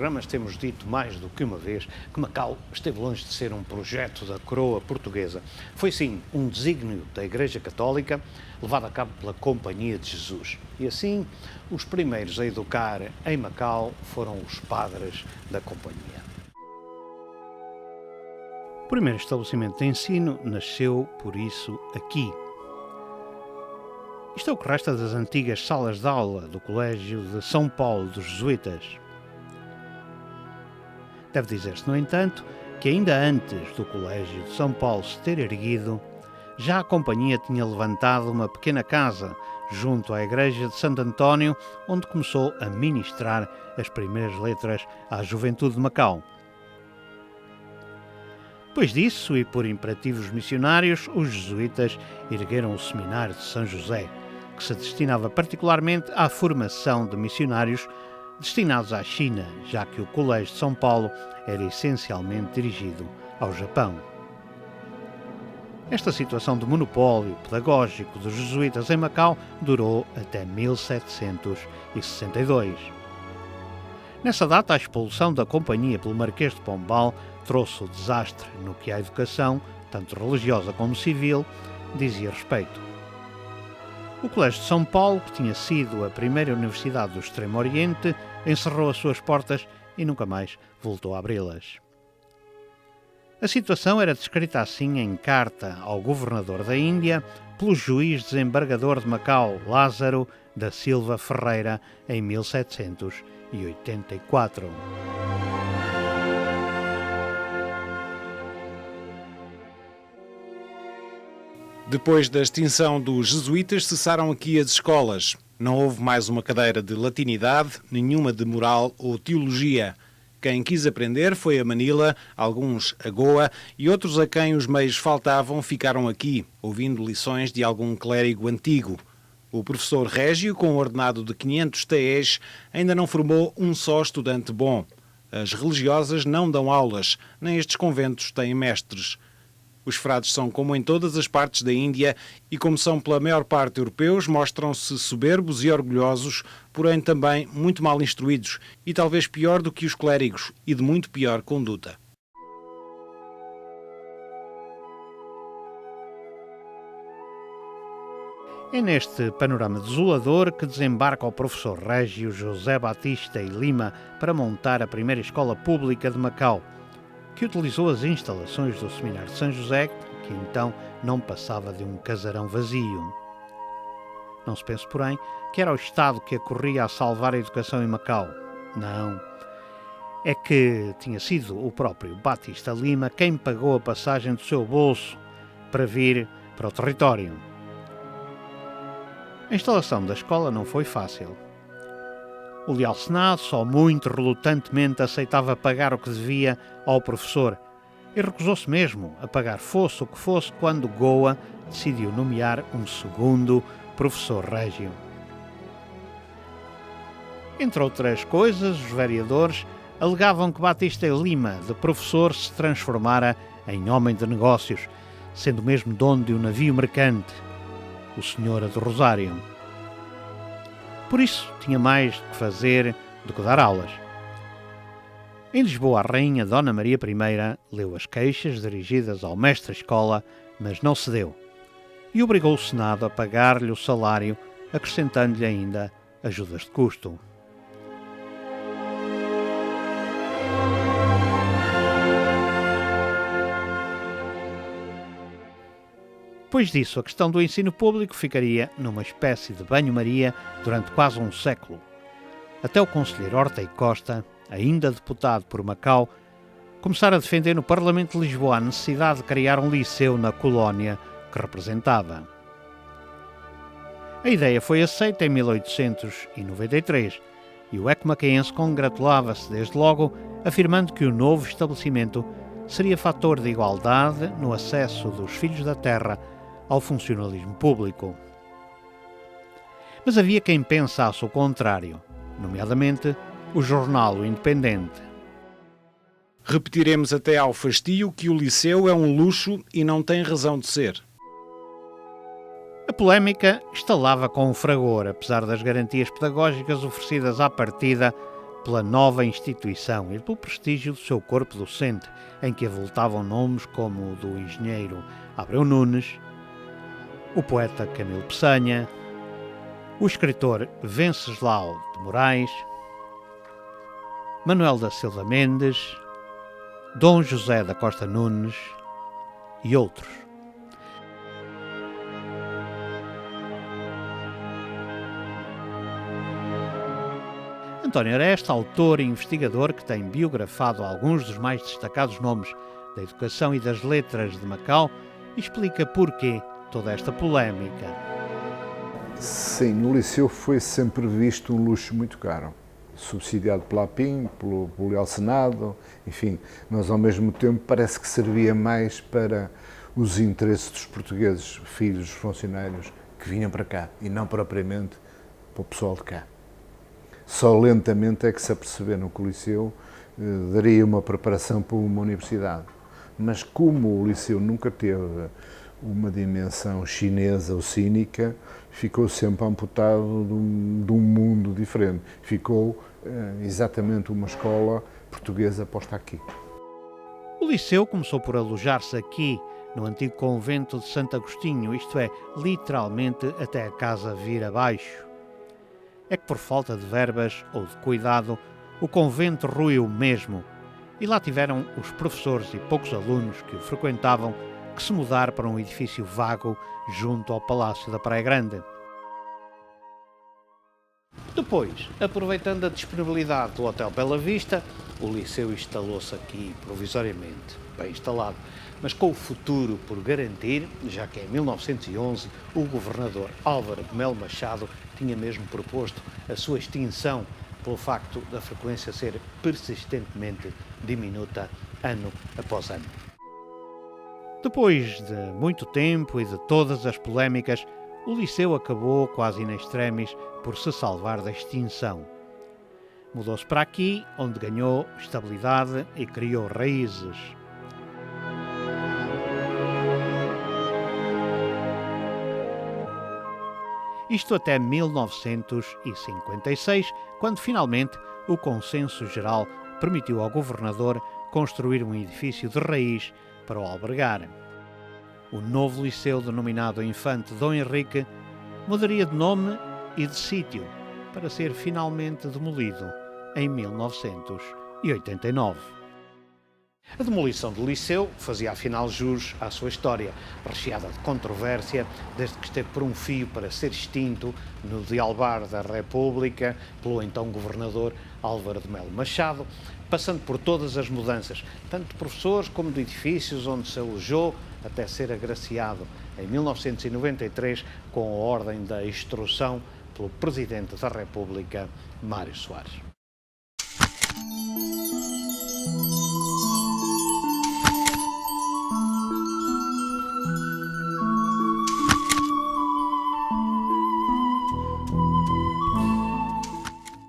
programas temos dito mais do que uma vez que Macau esteve longe de ser um projeto da coroa portuguesa. Foi sim um desígnio da Igreja Católica, levado a cabo pela Companhia de Jesus. E assim, os primeiros a educar em Macau foram os padres da Companhia. O primeiro estabelecimento de ensino nasceu, por isso, aqui. Isto é o que resta das antigas salas de aula do Colégio de São Paulo dos Jesuítas. Deve dizer-se, no entanto, que ainda antes do Colégio de São Paulo se ter erguido, já a Companhia tinha levantado uma pequena casa junto à Igreja de Santo António, onde começou a ministrar as primeiras letras à juventude de Macau. Depois disso, e por imperativos missionários, os jesuítas ergueram o Seminário de São José, que se destinava particularmente à formação de missionários destinados à China, já que o Colégio de São Paulo era essencialmente dirigido ao Japão. Esta situação de monopólio pedagógico dos jesuítas em Macau durou até 1762. Nessa data, a expulsão da Companhia pelo Marquês de Pombal trouxe o desastre no que à educação, tanto religiosa como civil, dizia respeito. O Colégio de São Paulo, que tinha sido a primeira universidade do Extremo Oriente, encerrou as suas portas e nunca mais voltou a abri-las. A situação era descrita assim em carta ao governador da Índia pelo juiz desembargador de Macau, Lázaro da Silva Ferreira, em 1784. Depois da extinção dos jesuítas, cessaram aqui as escolas. Não houve mais uma cadeira de latinidade, nenhuma de moral ou teologia. Quem quis aprender foi a Manila, alguns a Goa e outros a quem os meios faltavam ficaram aqui, ouvindo lições de algum clérigo antigo. O professor Régio, com um ordenado de 500 TEs, ainda não formou um só estudante bom. As religiosas não dão aulas, nem estes conventos têm mestres. Os frades são como em todas as partes da Índia e, como são pela maior parte europeus, mostram-se soberbos e orgulhosos, porém também muito mal instruídos e talvez pior do que os clérigos e de muito pior conduta. É neste panorama desolador que desembarca o professor Régio José Batista e Lima para montar a primeira escola pública de Macau, que utilizou as instalações do Seminário de São José, que então não passava de um casarão vazio. Não se pense, porém, que era o Estado que acorria a salvar a educação em Macau. Não. É que tinha sido o próprio Batista Lima quem pagou a passagem do seu bolso para vir para o território. A instalação da escola não foi fácil. O leal Senado só muito relutantemente aceitava pagar o que devia ao professor e recusou-se mesmo a pagar fosse o que fosse quando Goa decidiu nomear um segundo professor Régio. Entre outras coisas, os vereadores alegavam que Batista Lima, de professor, se transformara em homem de negócios, sendo mesmo dono de um navio mercante, o Senhora do Rosário. Por isso, tinha mais que fazer do que dar aulas. Em Lisboa, a rainha Dona Maria I leu as queixas dirigidas ao mestre-escola, mas não cedeu, e obrigou o Senado a pagar-lhe o salário, acrescentando-lhe ainda ajudas de custo. Depois disso, a questão do ensino público ficaria numa espécie de banho-maria durante quase um século, até o conselheiro Horta e Costa, ainda deputado por Macau, começar a defender no Parlamento de Lisboa a necessidade de criar um liceu na colónia que representava. A ideia foi aceita em 1893 e o eco-macaense congratulava-se desde logo, afirmando que o novo estabelecimento seria fator de igualdade no acesso dos filhos da terra ao funcionalismo público. Mas havia quem pensasse o contrário, nomeadamente o jornal O Independente. Repetiremos até ao fastio que o liceu é um luxo e não tem razão de ser. A polémica estalava com o fragor, apesar das garantias pedagógicas oferecidas à partida pela nova instituição e pelo prestígio do seu corpo docente, em que avultavam nomes como o do engenheiro Abreu Nunes, o poeta Camilo Peçanha, o escritor Venceslau de Moraes, Manuel da Silva Mendes, Dom José da Costa Nunes e outros. António Aresta, autor e investigador que tem biografado alguns dos mais destacados nomes da educação e das letras de Macau, explica porquê toda esta polémica. Sim, no Liceu foi sempre visto um luxo muito caro, subsidiado pela APIM, pelo Leal Senado, enfim, mas ao mesmo tempo parece que servia mais para os interesses dos portugueses, filhos dos funcionários que vinham para cá e não propriamente para o pessoal de cá. Só lentamente é que se aperceberam que o Liceu daria uma preparação para uma universidade. Mas como o Liceu nunca teve uma dimensão chinesa ou cínica, ficou sempre amputado de um mundo diferente. Ficou exatamente uma escola portuguesa posta aqui. O Liceu começou por alojar-se aqui, no antigo convento de Santo Agostinho, isto é, literalmente até a casa vir abaixo. É que por falta de verbas ou de cuidado, o convento ruiu mesmo, e lá tiveram os professores e poucos alunos que o frequentavam que se mudar para um edifício vago junto ao Palácio da Praia Grande. Depois, aproveitando a disponibilidade do Hotel Bela Vista, o Liceu instalou-se aqui provisoriamente, bem instalado, mas com o futuro por garantir, já que em 1911 o governador Álvaro de Melo Machado tinha mesmo proposto a sua extinção pelo facto da frequência ser persistentemente diminuta ano após ano. Depois de muito tempo e de todas as polémicas, o Liceu acabou, quase in extremis, por se salvar da extinção. Mudou-se para aqui, onde ganhou estabilidade e criou raízes. Isto até 1956, quando finalmente o consenso geral permitiu ao governador construir um edifício de raiz para o albergar. O novo liceu, denominado Infante Dom Henrique, mudaria de nome e de sítio para ser finalmente demolido em 1989. A demolição do liceu fazia afinal jus à sua história, recheada de controvérsia, desde que esteve por um fio para ser extinto no dialbar da República pelo então governador Álvaro de Melo Machado, passando por todas as mudanças, tanto de professores como de edifícios onde se alojou, até ser agraciado em 1993 com a ordem da instrução pelo Presidente da República, Mário Soares.